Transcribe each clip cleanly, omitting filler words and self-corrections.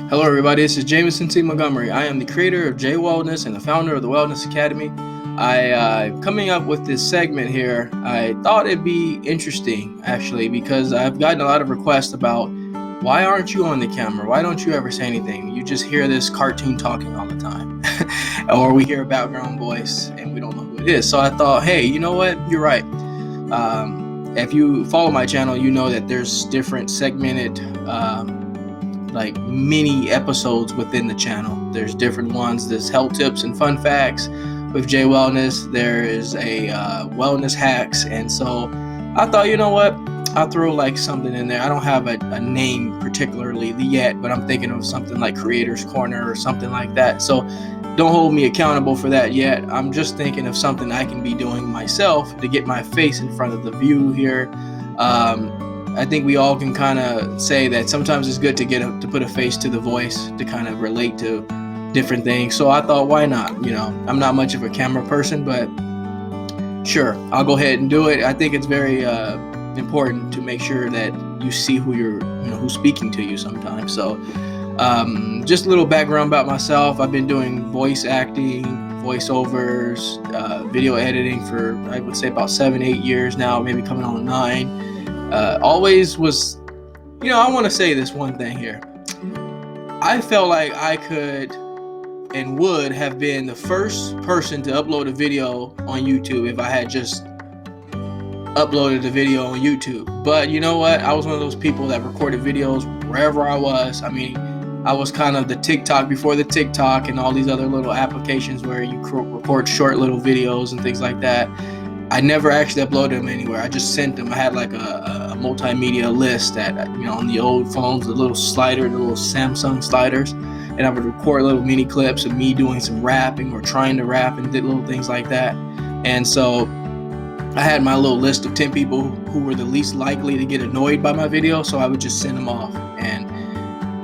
Hello, everybody. This is Jameson Montgomery. I am the creator of Jaye Wellness and the founder of the Wellness Academy. Coming up with this segment here, I thought it'd be interesting, actually, because I've gotten a lot of requests about why aren't you on the camera? Why don't you ever say anything? You just hear this cartoon talking all the time. Or we hear a background voice and we don't know who it is. So I thought, hey, you know what? You're right. If you follow my channel, you know that there's different segmented like mini episodes within the channel. There's different ones. There's health tips and fun facts with Jaye Wellness. There is a wellness hacks. And so I thought, you know what? I'll throw like something in there. I don't have a name particularly yet, but I'm thinking of something like Creator's Corner or something like that. So don't hold me accountable for that yet. I'm just thinking of something I can be doing myself to get my face in front of the view here. I think we all can kind of say that sometimes it's good to put a face to the voice to kind of relate to different things. So I thought, why not? You know, I'm not much of a camera person, but sure, I'll go ahead and do it. I think it's very important to make sure that you see who's speaking to you sometimes. So just a little background about myself. I've been doing voice acting, voiceovers, video editing for, I would say, about 7-8 years now, maybe coming on 9. Always was, I want to say this one thing here. I felt like I could and would have been the first person to upload a video on YouTube if I had just uploaded a video on YouTube. But you know what? I was one of those people that recorded videos wherever I was. I mean, I was kind of the TikTok before the TikTok and all these other little applications where you record short little videos and things like that. I never actually uploaded them anywhere. I just sent them. I had like a multimedia list that, on the old phones, the little Samsung sliders, and I would record little mini clips of me doing some rapping or trying to rap and did little things like that. And so I had my little list of 10 people who were the least likely to get annoyed by my video, so I would just send them off, and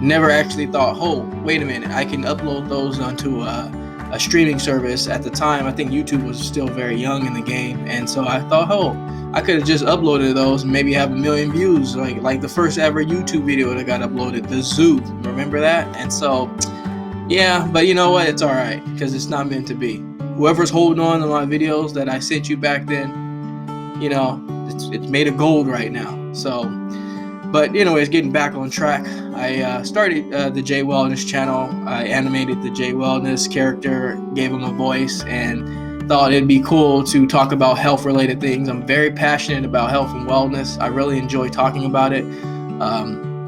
never actually thought, oh, wait a minute, I can upload those onto a streaming service. At the time, I think YouTube was still very young in the game, and so I thought, oh, I could have just uploaded those and maybe have 1 million views, like the first ever YouTube video that got uploaded, the zoo. Remember that? And so, yeah, but you know what? It's all right, because it's not meant to be. Whoever's holding on to my videos that I sent you back then, it's made of gold right now. So, but anyways, getting back on track, I started the Jaye Wellness Channel. I animated the Jaye Wellness character, gave him a voice, and thought it'd be cool to talk about health-related things. I'm very passionate about health and wellness. I really enjoy talking about it.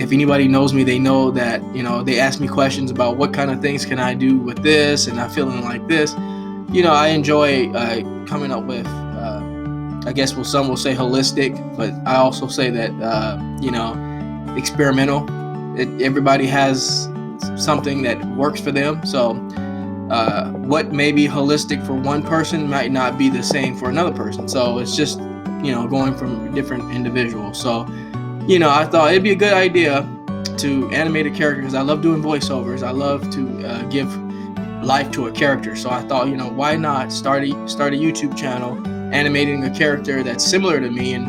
If anybody knows me, they know that, they ask me questions about what kind of things can I do with this, and I'm feeling like this. I enjoy coming up with, I guess some will say holistic, but I also say that, experimental. Everybody has something that works for them. So what may be holistic for one person might not be the same for another person. So it's just, going from different individuals. So, I thought it'd be a good idea to animate a character, because I love doing voiceovers. I love to give life to a character. So I thought, why not start a YouTube channel animating a character that's similar to me in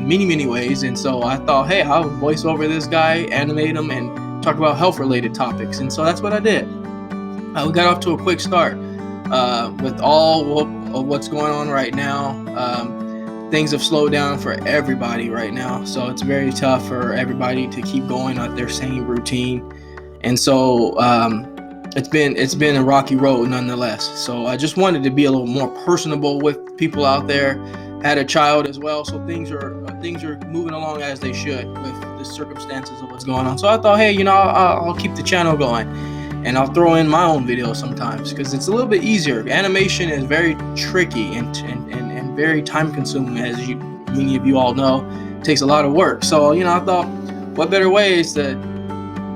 many ways. And so I thought, hey, I'll voice over this guy, animate him, and talk about health related topics. And so that's what I did. We got off to a quick start with all of what's going on right now. Things have slowed down for everybody right now, so it's very tough for everybody to keep going at their same routine. And so it's been a rocky road nonetheless. So I just wanted to be a little more personable with people out there. Had a child as well, so things are moving along as they should with the circumstances of what's going on. So I thought, hey, I'll keep the channel going, and I'll throw in my own videos sometimes, because it's a little bit easier. Animation is very tricky and very time consuming, as many of you all know. It takes a lot of work. So I thought, what better way is to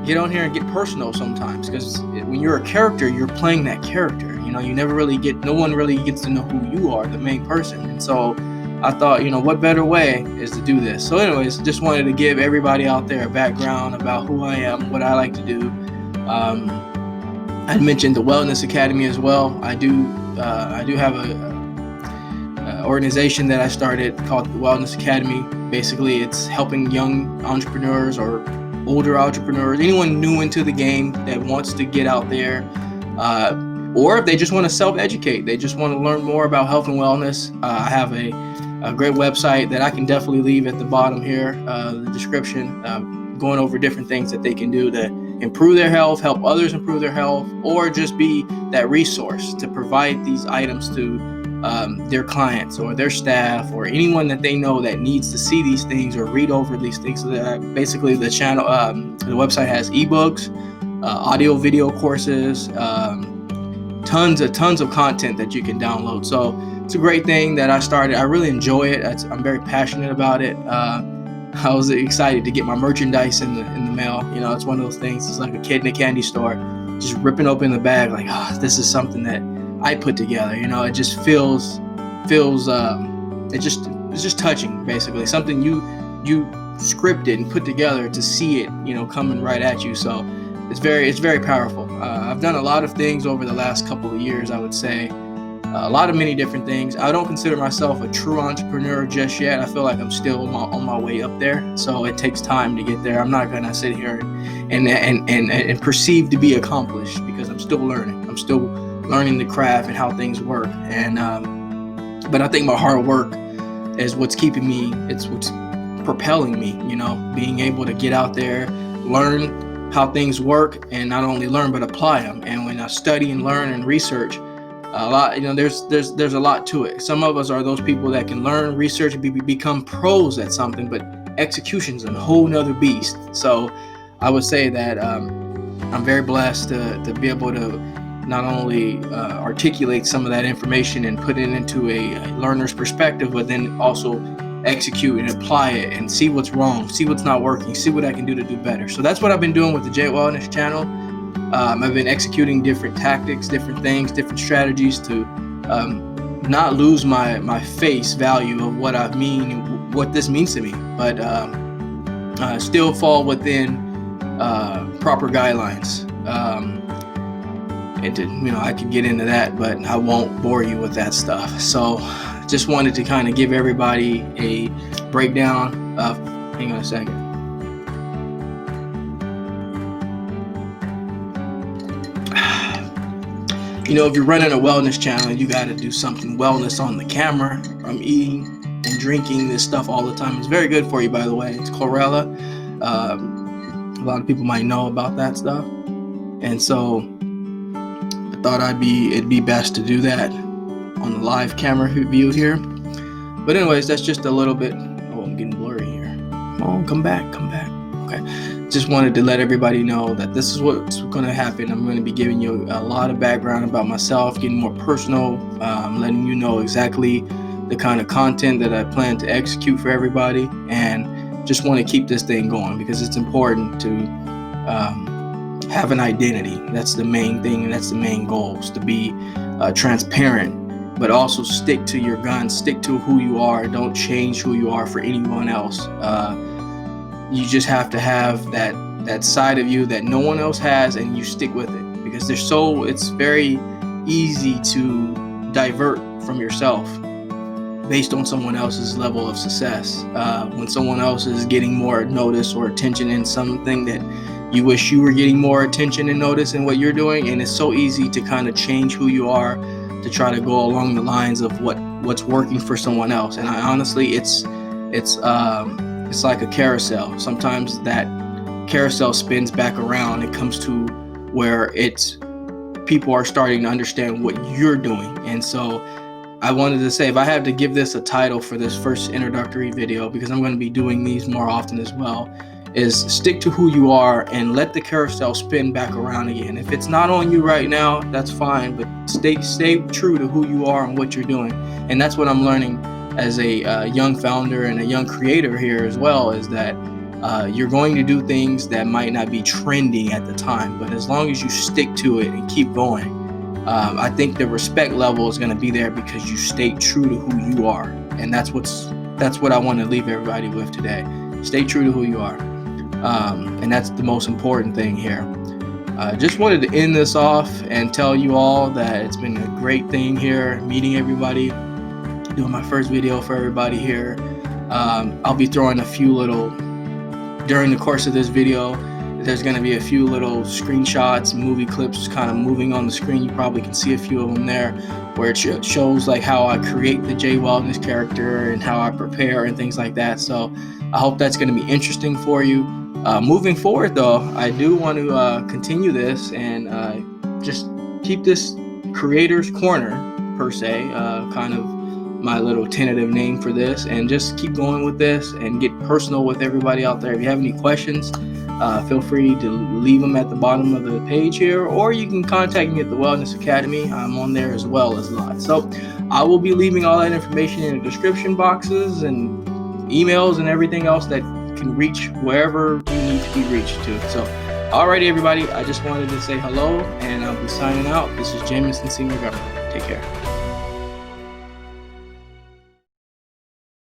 get on here and get personal sometimes, because when you're a character, you're playing that character. No one really gets to know who you are, the main person. And so I thought, what better way is to do this. So anyways, just wanted to give everybody out there a background about who I am, what I like to do. I mentioned the Wellness Academy as well. I do have a organization that I started called the Wellness Academy. Basically, it's helping young entrepreneurs or older entrepreneurs, anyone new into the game that wants to get out there, or if they just want to self-educate, they just want to learn more about health and wellness. I have a great website that I can definitely leave at the bottom here, the description, going over different things that they can do to improve their health, help others improve their health, or just be that resource to provide these items to their clients or their staff or anyone that they know that needs to see these things or read over these things. So that basically the channel, the website has ebooks, audio, video courses, tons of content that you can download. So it's a great thing that I started. I really enjoy it. I'm very passionate about it. I was excited to get my merchandise in the mail. You know, it's one of those things. It's like a kid in a candy store, just ripping open the bag, like, this is something that I put together. You know, it just feels it's just touching, basically. Something you scripted and put together to see it, you know, coming right at you. So it's very powerful. I've done a lot of things over the last couple of years, I would say. A lot of many different things. I don't consider myself a true entrepreneur just yet. I feel like I'm still on my way up there. So it takes time to get there. I'm not gonna sit here and perceive to be accomplished, because I'm still learning. I'm still learning the craft and how things work. And but I think my hard work is what's keeping me. It's what's propelling me. You know, being able to get out there, learn how things work, and not only learn but apply them. And when I study and learn and research a lot, you know, there's a lot to it. Some of us are those people that can learn, research, and become pros at something, but execution's a whole nother beast. So I would say that I'm very blessed to be able to not only articulate some of that information and put it into a learner's perspective, but then also execute and apply it and see what's wrong, see what's not working, see what I can do to do better. So that's what I've been doing with the Jaye Wellness Channel. I've been executing different tactics, different things, different strategies to not lose my face value of what I mean and what this means to me, but still fall within proper guidelines. And to, you know, I could get into that, but I won't bore you with that stuff. So just wanted to kind of give everybody a breakdown of, hang on a second. You know, if you're running a wellness channel, you got to do something wellness on the camera. I'm eating and drinking this stuff all the time. It's very good for you, by the way. It's chlorella. A lot of people might know about that stuff. And so I thought it'd be best to do that on the live camera view here. But anyways, that's just a little bit. Oh, I'm getting blurry here. Come on, come back. Okay. Just wanted to let everybody know that this is what's going to happen. I'm going to be giving you a lot of background about myself, getting more personal, letting you know exactly the kind of content that I plan to execute for everybody, and just want to keep this thing going because it's important to have an identity. That's the main thing, and that's the main goal, is to be transparent, but also stick to your guns, stick to who you are. Don't change who you are for anyone else. You just have to have that side of you that no one else has, and you stick with it, because it's very easy to divert from yourself based on someone else's level of success. When someone else is getting more notice or attention in something that you wish you were getting more attention and notice in what you're doing, and it's so easy to kind of change who you are to try to go along the lines of what's working for someone else. And honestly, it's like a carousel. Sometimes that carousel spins back around. It comes to where people are starting to understand what you're doing. And so I wanted to say, if I had to give this a title for this first introductory video, because I'm going to be doing these more often as well, is stick to who you are and let the carousel spin back around again. If it's not on you right now, that's fine, but stay true to who you are and what you're doing. And that's what I'm learning as a young founder and a young creator here as well, is that you're going to do things that might not be trending at the time, but as long as you stick to it and keep going, I think the respect level is going to be there because you stay true to who you are. And that's what I want to leave everybody with today. Stay true to who you are. And that's the most important thing here. Just wanted to end this off and tell you all that it's been a great thing here, meeting everybody, doing my first video for everybody here. I'll be throwing a few little During the course of this video, there's going to be a few little screenshots, movie clips kind of moving on the screen. You probably can see a few of them there, where it shows like how I create the Jaye Wellness character and how I prepare and things like that. So I hope that's going to be interesting for you. Moving forward though, I do want to continue this and just keep this creator's corner per se, kind of my little tentative name for this, and just keep going with this and get personal with everybody out there. If you have any questions, feel free to leave them at the bottom of the page here, or you can contact me at the Wellness Academy. I'm on there as well as live. So I will be leaving all that information in the description boxes and emails and everything else that can reach wherever you need to be reached to. So alrighty, everybody, I just wanted to say hello, and I'll be signing out. This is Jameson Montgomery. Take care.